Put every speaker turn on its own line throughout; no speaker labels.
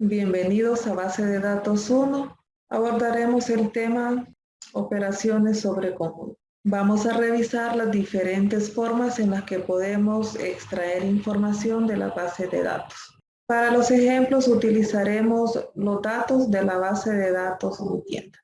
Bienvenidos a Base de Datos 1. Abordaremos el tema operaciones sobre conjuntos. Vamos a revisar las diferentes formas en las que podemos extraer información de la base de datos. Para los ejemplos utilizaremos los datos de la base de datos tienda.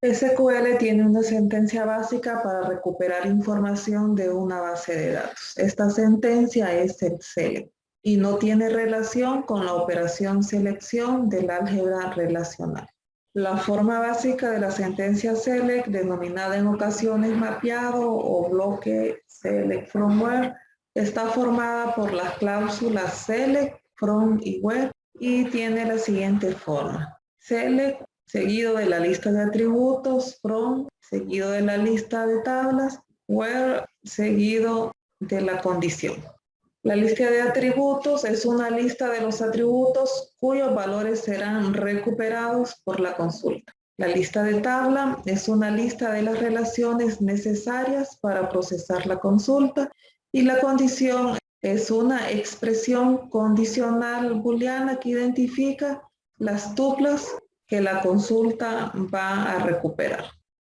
SQL tiene una sentencia básica para recuperar información de una base de datos. Esta sentencia es el select y no tiene relación con la operación selección del álgebra relacional. La forma básica de la sentencia select, denominada en ocasiones mapeado o bloque select from where, está formada por las cláusulas select, from y where y tiene la siguiente forma. Select seguido de la lista de atributos, from seguido de la lista de tablas, where seguido de la condición. La lista de atributos es una lista de los atributos cuyos valores serán recuperados por la consulta. La lista de tabla es una lista de las relaciones necesarias para procesar la consulta y la condición es una expresión condicional booleana que identifica las tuplas que la consulta va a recuperar.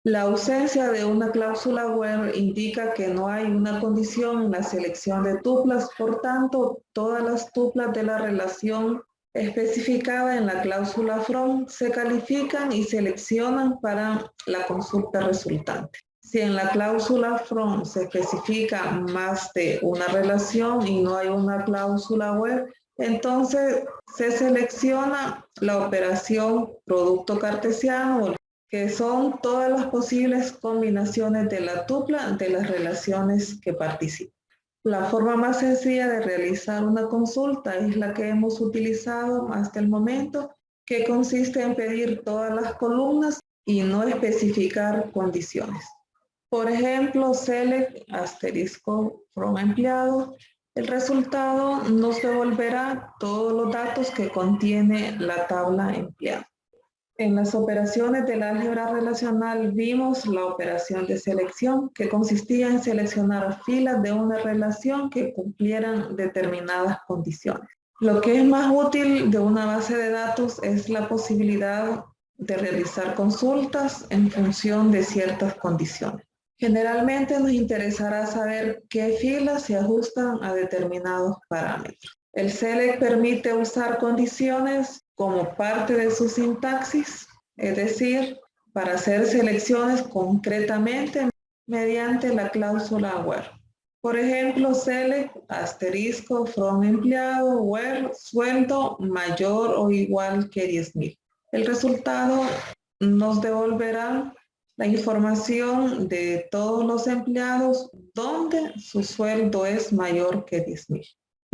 La ausencia de una cláusula where indica que no hay una condición en la selección de tuplas, por tanto, todas las tuplas de la relación especificada en la cláusula from se califican y seleccionan para la consulta resultante. Si en la cláusula from se especifica más de una relación y no hay una cláusula where, entonces se selecciona la operación producto cartesiano, que son todas las posibles combinaciones de la tupla de las relaciones que participan. La forma más sencilla de realizar una consulta es la que hemos utilizado hasta el momento, que consiste en pedir todas las columnas y no especificar condiciones. Por ejemplo, select asterisco from empleado. El resultado nos devolverá todos los datos que contiene la tabla empleado. En las operaciones del álgebra relacional vimos la operación de selección, que consistía en seleccionar filas de una relación que cumplieran determinadas condiciones. Lo que es más útil de una base de datos es la posibilidad de realizar consultas en función de ciertas condiciones. Generalmente nos interesará saber qué filas se ajustan a determinados parámetros. El select permite usar condiciones como parte de su sintaxis, es decir, para hacer selecciones concretamente mediante la cláusula where. Por ejemplo, select asterisco from empleado where sueldo mayor o igual que 10,000. El resultado nos devolverá la información de todos los empleados donde su sueldo es mayor que 10,000.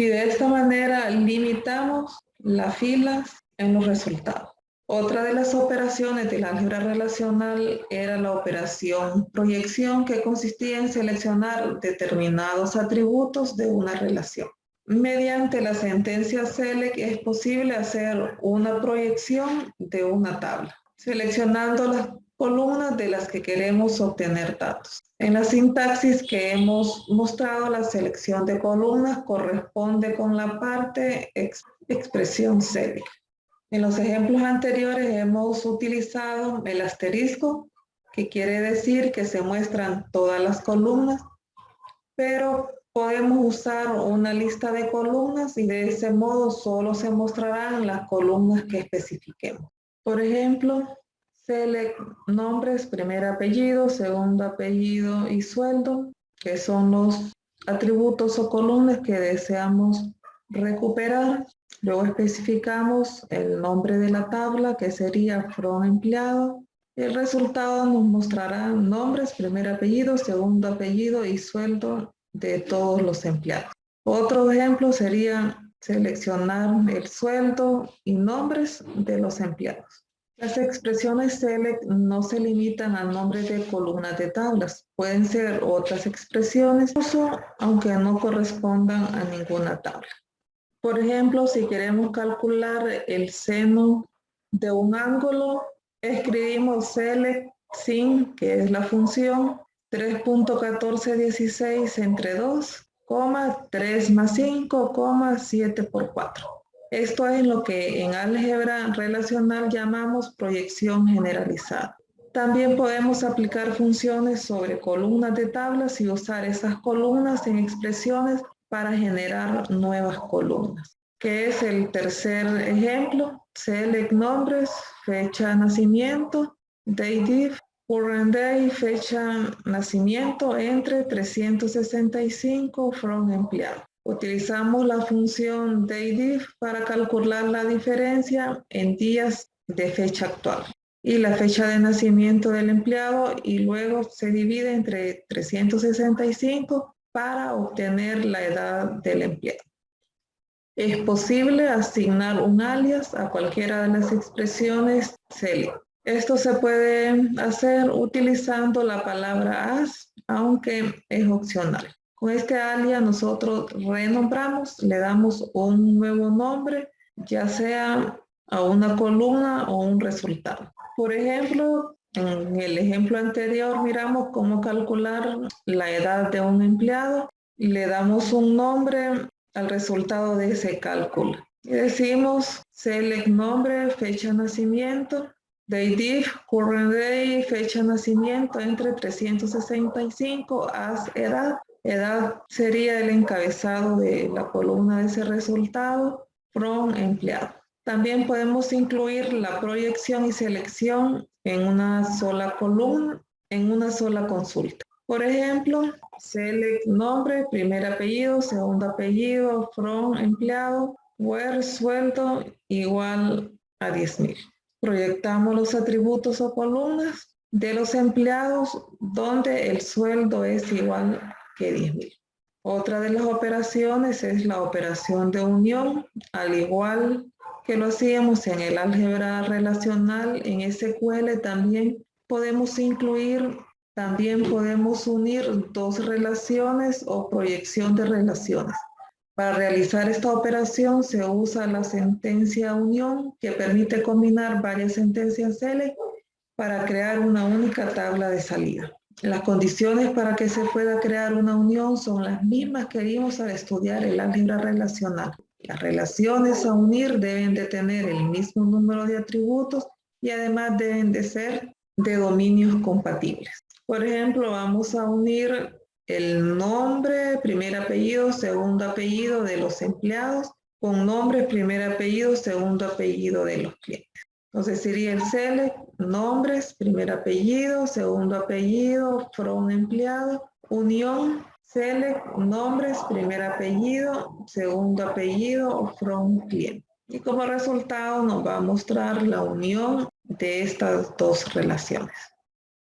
Y de esta manera limitamos las filas en los resultados. Otra de las operaciones del álgebra relacional era la operación proyección, que consistía en seleccionar determinados atributos de una relación. Mediante la sentencia select es posible hacer una proyección de una tabla, seleccionando las columnas de las que queremos obtener datos. En la sintaxis que hemos mostrado, la selección de columnas corresponde con la parte expresión select. En los ejemplos anteriores hemos utilizado el asterisco, que quiere decir que se muestran todas las columnas, pero podemos usar una lista de columnas y de ese modo solo se mostrarán las columnas que especifiquemos. Por ejemplo, select nombres, primer apellido, segundo apellido y sueldo, que son los atributos o columnas que deseamos recuperar. Luego especificamos el nombre de la tabla, que sería from empleado. El resultado nos mostrará nombres, primer apellido, segundo apellido y sueldo de todos los empleados. Otro ejemplo sería seleccionar el sueldo y nombres de los empleados. Las expresiones select no se limitan a nombres de columnas de tablas. Pueden ser otras expresiones, aunque no correspondan a ninguna tabla. Por ejemplo, si queremos calcular el seno de un ángulo, escribimos select sin, que es la función, 3.1416 entre 2, 3 más 5, 7 por 4. Esto es lo que en álgebra relacional llamamos proyección generalizada. También podemos aplicar funciones sobre columnas de tablas y usar esas columnas en expresiones para generar nuevas columnas. Que es el tercer ejemplo. Select nombres, fecha de nacimiento, date, current day, fecha nacimiento entre 365 from empleado. Utilizamos la función dateDiff para calcular la diferencia en días de fecha actual y la fecha de nacimiento del empleado y luego se divide entre 365 para obtener la edad del empleado. Es posible asignar un alias a cualquiera de las expresiones select. Esto se puede hacer utilizando la palabra as, aunque es opcional. Con este alias nosotros renombramos, le damos un nuevo nombre, ya sea a una columna o un resultado. Por ejemplo, en el ejemplo anterior miramos cómo calcular la edad de un empleado y le damos un nombre al resultado de ese cálculo. Y decimos select nombre, fecha de nacimiento, dateDiff, current day, fecha de nacimiento entre 365, as edad. Edad sería el encabezado de la columna de ese resultado, from empleado. También podemos incluir la proyección y selección en una sola columna, en una sola consulta. Por ejemplo, select nombre, primer apellido, segundo apellido, from empleado, where sueldo igual a 10,000. Proyectamos los atributos o columnas de los empleados donde el sueldo es igual que 10,000. Otra de las operaciones es la operación de unión, al igual que lo hacíamos en el álgebra relacional, en SQL también podemos unir dos relaciones o proyección de relaciones. Para realizar esta operación se usa la sentencia unión, que permite combinar varias sentencias select para crear una única tabla de salida. Las condiciones para que se pueda crear una unión son las mismas que vimos al estudiar el álgebra relacional. Las relaciones a unir deben de tener el mismo número de atributos y además deben de ser de dominios compatibles. Por ejemplo, vamos a unir el nombre, primer apellido, segundo apellido de los empleados con nombre, primer apellido, segundo apellido de los clientes. Entonces sería el select, nombres, primer apellido, segundo apellido, from empleado, unión, select, nombres, primer apellido, segundo apellido, from cliente. Y como resultado nos va a mostrar la unión de estas dos relaciones.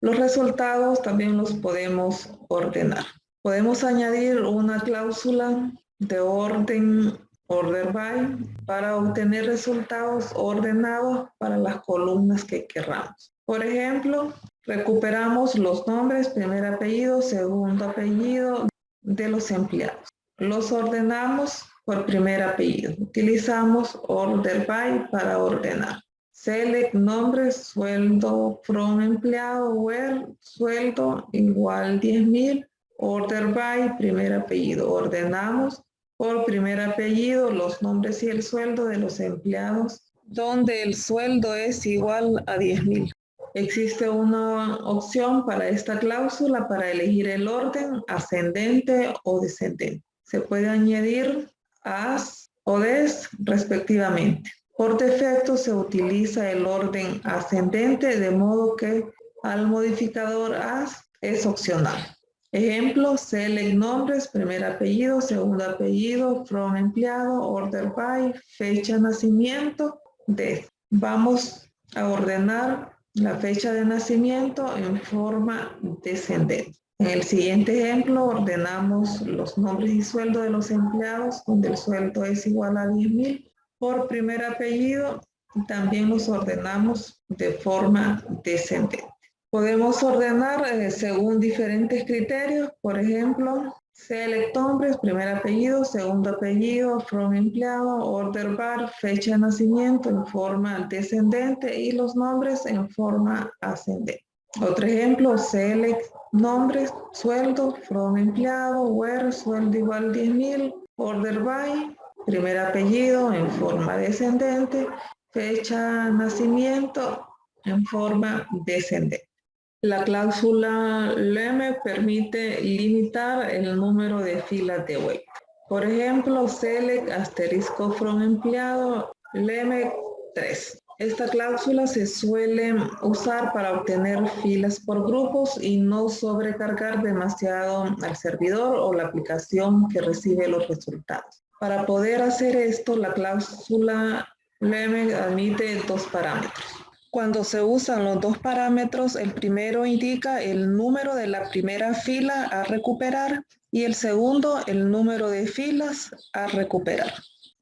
Los resultados también los podemos ordenar. Podemos añadir una cláusula de orden order by para obtener resultados ordenados para las columnas que querramos. Por ejemplo, recuperamos los nombres, primer apellido, segundo apellido de los empleados. Los ordenamos por primer apellido. Utilizamos order by para ordenar. Select nombre, sueldo from empleado, where sueldo igual 10,000. Order by primer apellido. Ordenamos por primer apellido los nombres y el sueldo de los empleados donde el sueldo es igual a 10,000. Existe una opción para esta cláusula para elegir el orden ascendente o descendente. Se puede añadir as o des respectivamente. Por defecto se utiliza el orden ascendente, de modo que al modificador as es opcional. Ejemplo, select nombres, primer apellido, segundo apellido, from empleado, order by, fecha de nacimiento, des. Vamos a ordenar la fecha de nacimiento en forma descendente. En el siguiente ejemplo ordenamos los nombres y sueldo de los empleados, donde el sueldo es igual a 10,000 por primer apellido, y también los ordenamos de forma descendente. Podemos ordenar según diferentes criterios, por ejemplo, select nombres, primer apellido, segundo apellido, from empleado, order by, fecha de nacimiento en forma descendente y los nombres en forma ascendente. Otro ejemplo, select nombres, sueldo, from empleado, where sueldo igual 10,000, order by, primer apellido en forma descendente, fecha de nacimiento en forma descendente. La cláusula LEME permite limitar el número de filas de wait. Por ejemplo, select asterisco from empleado LEME 3. Esta cláusula se suele usar para obtener filas por grupos y no sobrecargar demasiado al servidor o la aplicación que recibe los resultados. Para poder hacer esto, la cláusula LEME admite dos parámetros. Cuando se usan los dos parámetros, el primero indica el número de la primera fila a recuperar y el segundo el número de filas a recuperar.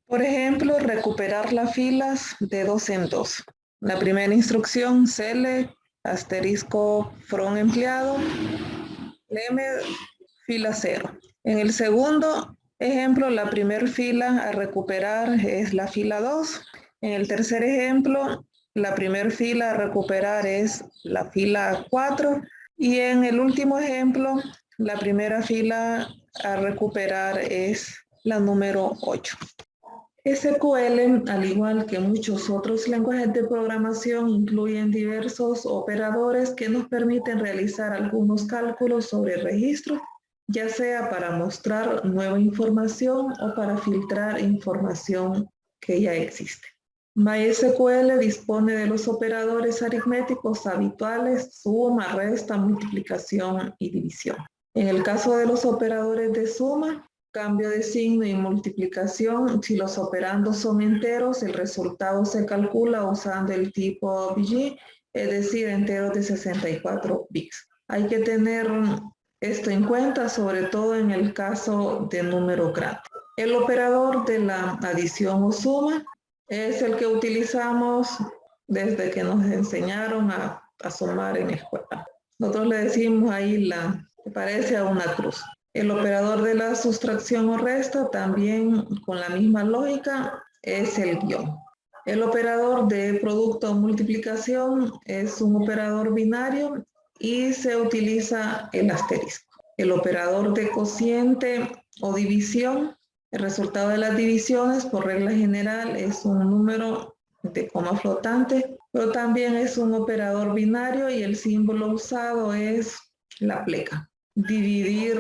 Por ejemplo, recuperar las filas de 2 en 2. La primera instrucción, select asterisco from empleado, leme fila 0. En el segundo ejemplo, la primera fila a recuperar es la fila 2. En el tercer ejemplo, la primera fila a recuperar es la fila 4 y en el último ejemplo, la primera fila a recuperar es la número 8. SQL, al igual que muchos otros lenguajes de programación, incluyen diversos operadores que nos permiten realizar algunos cálculos sobre registros, ya sea para mostrar nueva información o para filtrar información que ya existe. MySQL dispone de los operadores aritméticos habituales, suma, resta, multiplicación y división. En el caso de los operadores de suma, cambio de signo y multiplicación, si los operandos son enteros, el resultado se calcula usando el tipo BG, es decir, enteros de 64 bits. Hay que tener esto en cuenta, sobre todo en el caso de número grande. El operador de la adición o suma es el que utilizamos desde que nos enseñaron a sumar en la escuela. Nosotros le decimos ahí que parece a una cruz. El operador de la sustracción o resta también con la misma lógica es el guión. El operador de producto o multiplicación es un operador binario y se utiliza el asterisco. El operador de cociente o división, el resultado de las divisiones por regla general es un número de coma flotante, pero también es un operador binario y el símbolo usado es la pleca. Dividir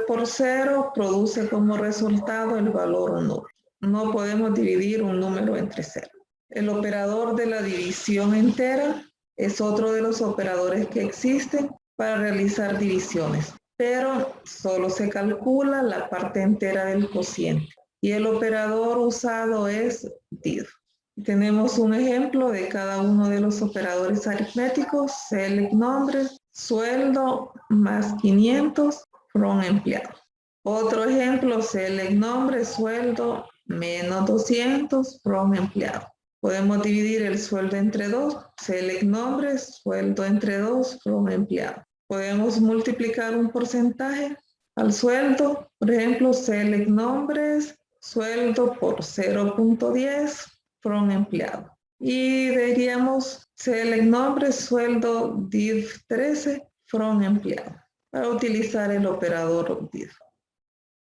por 0 produce como resultado el valor nulo. No podemos dividir un número entre 0. El operador de la división entera es otro de los operadores que existen para realizar divisiones, pero solo se calcula la parte entera del cociente. Y el operador usado es div. Tenemos un ejemplo de cada uno de los operadores aritméticos, select nombres, sueldo más 500 from empleado. Otro ejemplo, select nombre, sueldo menos 200 from empleado. Podemos dividir el sueldo entre 2, select nombre, sueldo entre 2 from empleado. Podemos multiplicar un porcentaje al sueldo, por ejemplo, select nombres, sueldo por 0.10 from empleado. Y diríamos select nombre, sueldo div 13 from empleado para utilizar el operador div.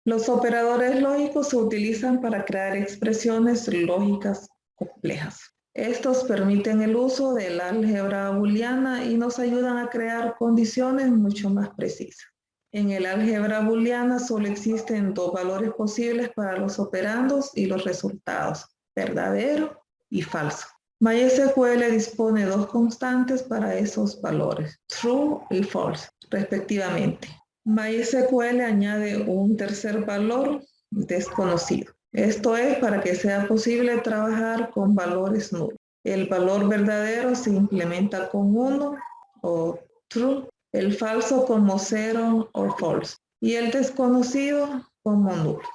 Los operadores lógicos se utilizan para crear expresiones lógicas complejas. Estos permiten el uso del álgebra booleana y nos ayudan a crear condiciones mucho más precisas. En el álgebra booleana solo existen dos valores posibles para los operandos y los resultados, verdadero y falso. MySQL dispone de dos constantes para esos valores, true y false, respectivamente. MySQL añade un tercer valor desconocido. Esto es para que sea posible trabajar con valores nulos. El valor verdadero se implementa con 1 o true, el falso como 0 o false y el desconocido como nulo.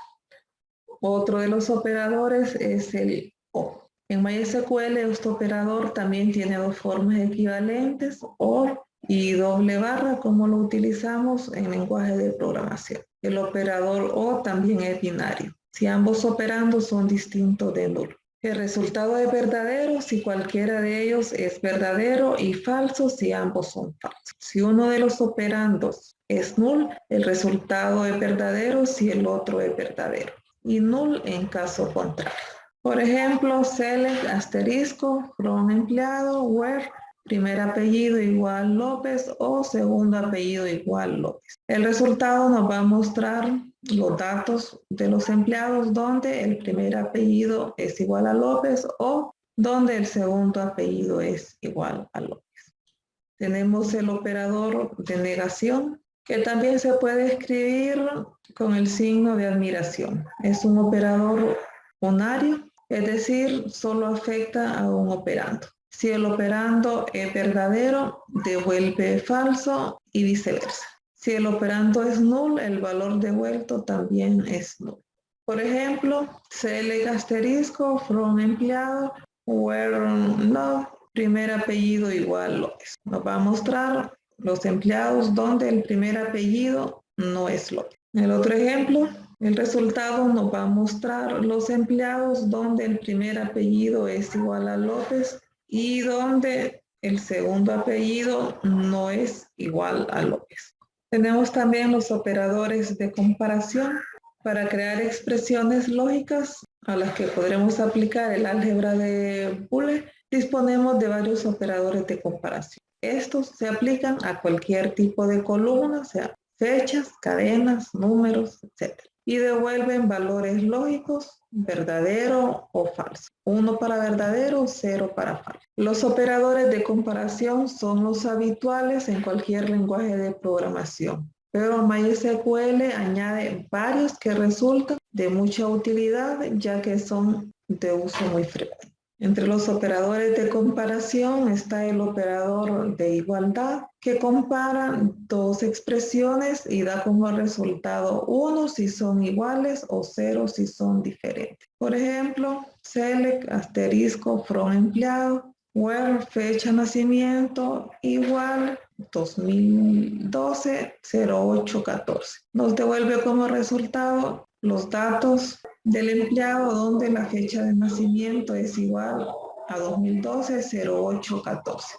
Otro de los operadores es el OR. En MySQL este operador también tiene dos formas equivalentes, OR y doble barra, como lo utilizamos en lenguaje de programación. El operador O también es binario, si ambos operandos son distintos de nulo. El resultado es verdadero si cualquiera de ellos es verdadero y falso si ambos son falsos. Si uno de los operandos es null, el resultado es verdadero si el otro es verdadero. y null en caso contrario. Por ejemplo, select asterisco from empleado where primer apellido igual López o segundo apellido igual López. El resultado nos va a mostrar los datos de los empleados donde el primer apellido es igual a López o donde el segundo apellido es igual a López. Tenemos el operador de negación, que también se puede escribir con el signo de admiración. Es un operador unario, es decir, solo afecta a un operando. Si el operando es verdadero, devuelve falso y viceversa. Si el operando es null, el valor devuelto también es null. Por ejemplo, select asterisco from empleado where no primer apellido igual López. Nos va a mostrar los empleados donde el primer apellido no es López. En el otro ejemplo, el resultado nos va a mostrar los empleados donde el primer apellido es igual a López y donde el segundo apellido no es igual a López. Tenemos también los operadores de comparación para crear expresiones lógicas a las que podremos aplicar el álgebra de Boole. Disponemos de varios operadores de comparación. Estos se aplican a cualquier tipo de columna, o sea, fechas, cadenas, números, etc. Y devuelven valores lógicos, verdadero o falso. 1 para verdadero, 0 para falso. Los operadores de comparación son los habituales en cualquier lenguaje de programación, pero MySQL añade varios que resultan de mucha utilidad ya que son de uso muy frecuente. Entre los operadores de comparación está el operador de igualdad, que compara dos expresiones y da como resultado 1 si son iguales o 0 si son diferentes. Por ejemplo, select asterisco from empleado, where fecha nacimiento igual 2012 0814. Nos devuelve como resultado los datos del empleado donde la fecha de nacimiento es igual a 2012 0814.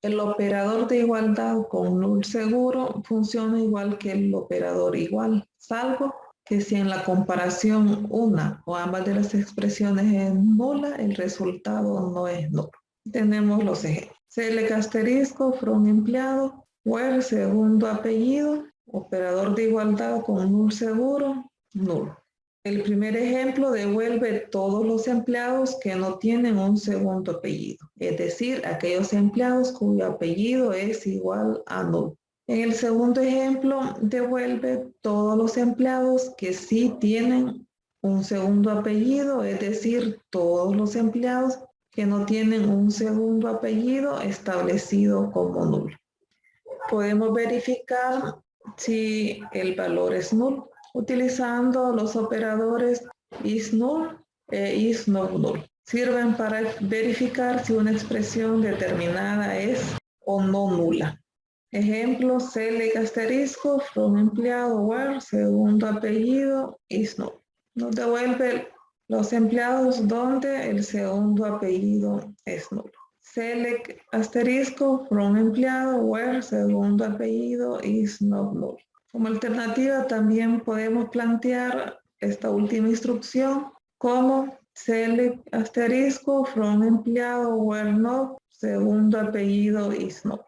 El operador de igualdad con null seguro funciona igual que el operador igual, salvo que si en la comparación una o ambas de las expresiones es nula, el resultado no es nulo. Tenemos los ejemplos. Select asterisco from empleado, where segundo apellido, operador de igualdad con null seguro, nulo. El primer ejemplo devuelve todos los empleados que no tienen un segundo apellido, es decir, aquellos empleados cuyo apellido es igual a null. En el segundo ejemplo devuelve todos los empleados que sí tienen un segundo apellido, es decir, todos los empleados que no tienen un segundo apellido establecido como nulo. Podemos verificar si el valor es null utilizando los operadores isNull e isNotNull. Sirven para verificar si una expresión determinada es o no nula. Ejemplo, select asterisco from empleado where segundo apellido isNull. Nos devuelve los empleados donde el segundo apellido es nulo. Select asterisco from empleado where segundo apellido is not null. Como alternativa también podemos plantear esta última instrucción como select asterisco from empleado where no segundo apellido is not.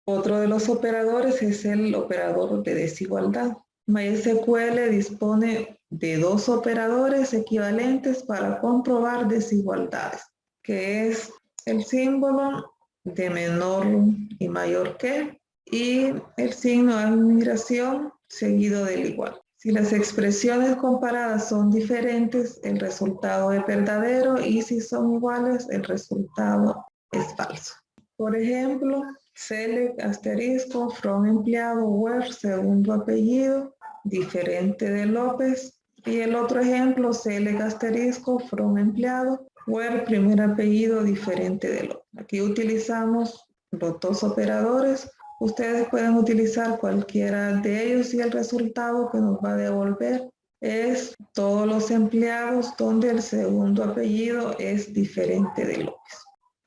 Otro de los operadores es el operador de desigualdad. MySQL dispone de dos operadores equivalentes para comprobar desigualdades, que es el símbolo de menor y mayor que y el signo de admiración seguido del igual. Si las expresiones comparadas son diferentes, el resultado es verdadero y si son iguales, el resultado es falso. Por ejemplo, select asterisco from empleado where segundo apellido diferente de López. Y el otro ejemplo, select asterisco from empleado where primer apellido diferente de López. Aquí utilizamos los dos operadores. Ustedes pueden utilizar cualquiera de ellos y el resultado que nos va a devolver es todos los empleados donde el segundo apellido es diferente de López.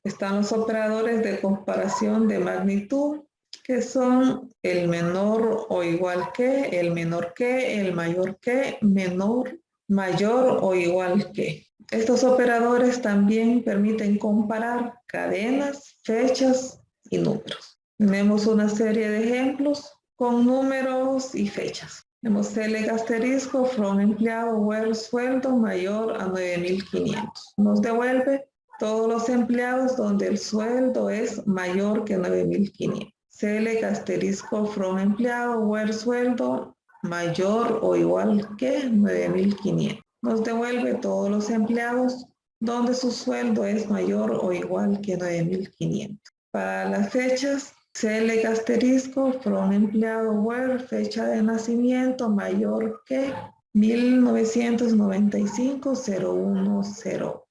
Están los operadores de comparación de magnitud, que son el menor o igual que, el menor que, el mayor que, menor mayor o igual que. Estos operadores también permiten comparar cadenas, fechas y números. Tenemos una serie de ejemplos con números y fechas. Tenemos select asterisco from empleado where sueldo mayor a 9,500. Nos devuelve todos los empleados donde el sueldo es mayor que 9,500. Select asterisco from empleado where sueldo mayor o igual que 9,500. Nos devuelve todos los empleados donde su sueldo es mayor o igual que 9,500. Para las fechas, select asterisco from empleado where fecha de nacimiento mayor que 1995-0101.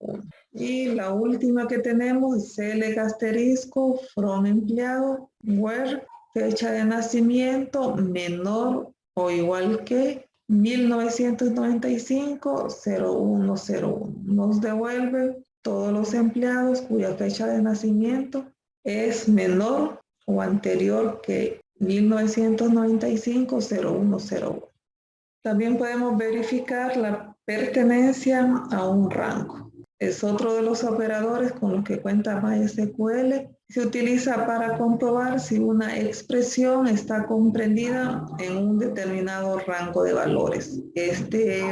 Y la última que tenemos es select asterisco from empleado where fecha de nacimiento menor o igual que 1995-0101. Nos devuelve todos los empleados cuya fecha de nacimiento es menor o anterior que 1995-0101. También podemos verificar la pertenencia a un rango. Es otro de los operadores con los que cuenta MySQL. Se utiliza para comprobar si una expresión está comprendida en un determinado rango de valores. Este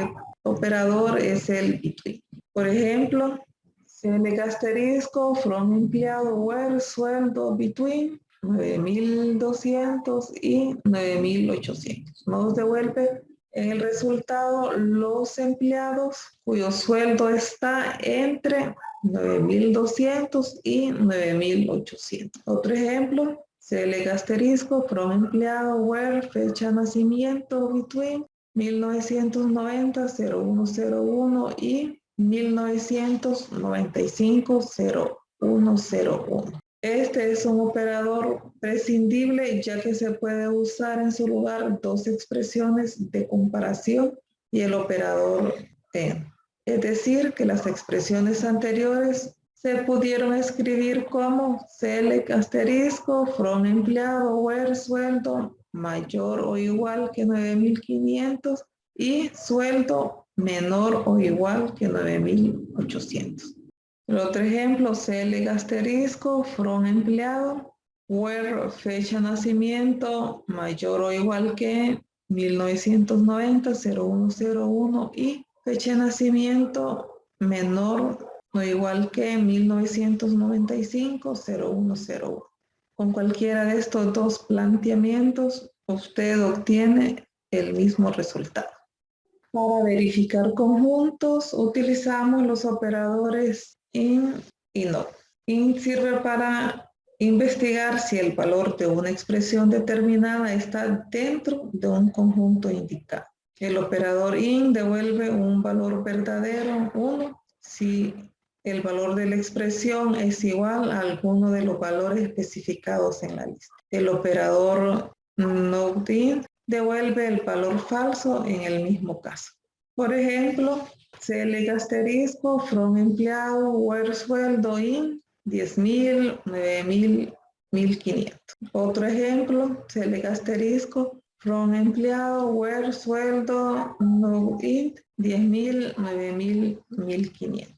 operador es el between. Por ejemplo, select asterisco from empleado where sueldo between 9,200 y 9,800. Nos devuelve en el resultado los empleados cuyo sueldo está entre 9,200 y 9,800. Otro ejemplo, select asterisco from empleado where fecha de nacimiento between 1990-0101 y 1995-0101. Este es un operador prescindible ya que se puede usar en su lugar dos expresiones de comparación y el operador AND. Es decir, que las expresiones anteriores se pudieron escribir como select asterisco from empleado where sueldo mayor o igual que 9,500 y sueldo menor o igual que 9,800. El otro ejemplo, select asterisco from empleado where fecha de nacimiento mayor o igual que 1990-0101 y fecha de nacimiento menor o igual que 1995-0101. Con cualquiera de estos dos planteamientos, usted obtiene el mismo resultado. Para verificar conjuntos, utilizamos los operadores IN y NOT. IN sirve para investigar si el valor de una expresión determinada está dentro de un conjunto indicado. El operador IN devuelve un valor verdadero, 1, si el valor de la expresión es igual a alguno de los valores especificados en la lista. El operador NOT-IN devuelve el valor falso en el mismo caso. Por ejemplo, select asterisco from empleado where sueldo in 10,000, 9,000, 1,500. Otro ejemplo, select asterisco from empleado where sueldo no int 10,000, 9,000, 1,500.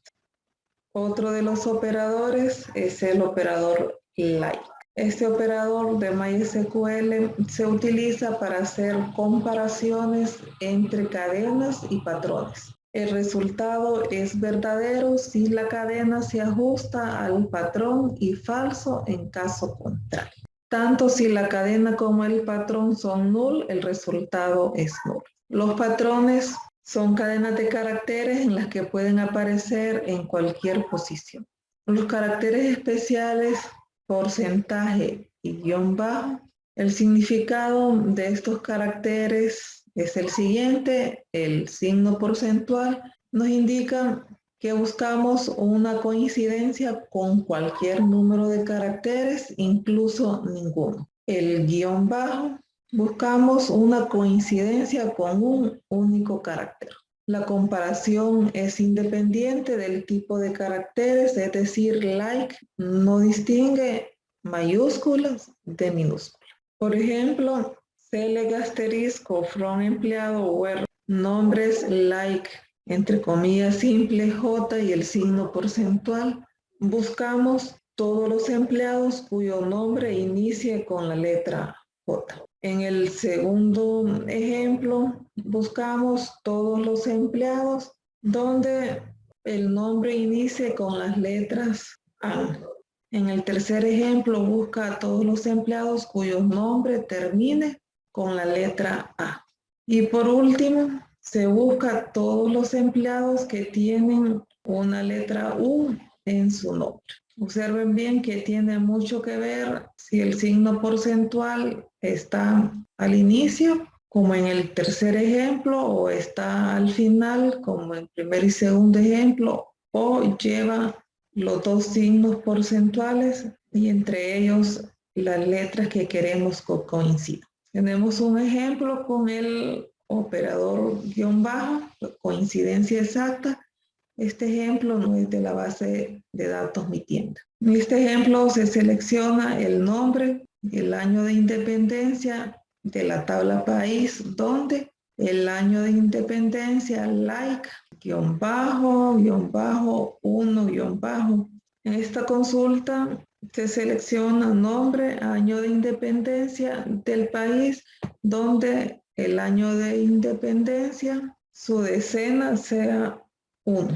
Otro de los operadores es el operador like. Este operador de MySQL se utiliza para hacer comparaciones entre cadenas y patrones. El resultado es verdadero si la cadena se ajusta al patrón y falso en caso contrario. Tanto si la cadena como el patrón son null, el resultado es null. Los patrones son cadenas de caracteres en las que pueden aparecer en cualquier posición. Los caracteres especiales, porcentaje y guión bajo, el significado de estos caracteres es el siguiente. El signo porcentual nos indica que buscamos una coincidencia con cualquier número de caracteres, incluso ninguno. El guión bajo, buscamos una coincidencia con un único carácter. La comparación es independiente del tipo de caracteres, es decir, like no distingue mayúsculas de minúsculas. Por ejemplo, select asterisco from empleado where nombres like entre comillas simple J y el signo porcentual. Buscamos todos los empleados cuyo nombre inicie con la letra J. En el segundo ejemplo, buscamos todos los empleados donde el nombre inicie con las letras A. En el tercer ejemplo, busca a todos los empleados cuyo nombre termine con la letra A. Y por último, se busca a todos los empleados que tienen una letra U en su nombre. Observen bien que tiene mucho que ver si el signo porcentual está al inicio, como en el tercer ejemplo, o está al final, como en el primer y segundo ejemplo, o lleva los dos signos porcentuales y entre ellos las letras que queremos que coincidan. Tenemos un ejemplo con el operador guión bajo, coincidencia exacta. Este ejemplo no es de la base de datos Mi Tienda. En este ejemplo se selecciona el nombre, el año de independencia de la tabla país, donde el año de independencia, like, guión bajo, 1, guión bajo. En esta consulta se selecciona nombre, año de independencia del país, donde el año de independencia, su decena sea 1.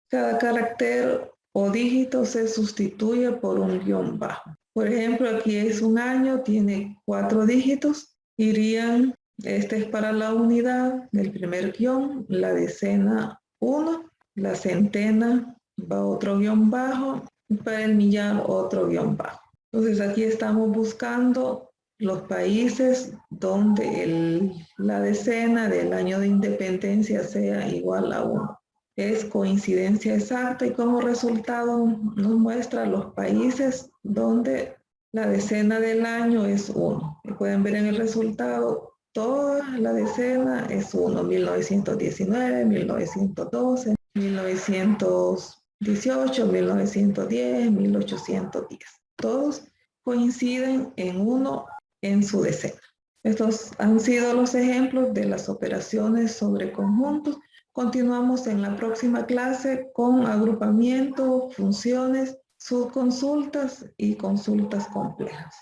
Cada carácter o dígito se sustituye por un guión bajo. Por ejemplo, aquí es un año, tiene 4 dígitos, irían, este es para la unidad del primer guión, la decena 1, la centena va otro guión bajo, y para el millar otro guión bajo. Entonces aquí estamos buscando los países donde la decena del año de independencia sea igual a 1. Es coincidencia exacta y como resultado nos muestra los países donde la decena del año es 1. Y pueden ver en el resultado, toda la decena es 1. 1919, 1912, 1918, 1910, 1810. Todos coinciden en 1 en su decena. Estos han sido los ejemplos de las operaciones sobre conjuntos. Continuamos en la próxima clase con agrupamiento, funciones, subconsultas y consultas complejas.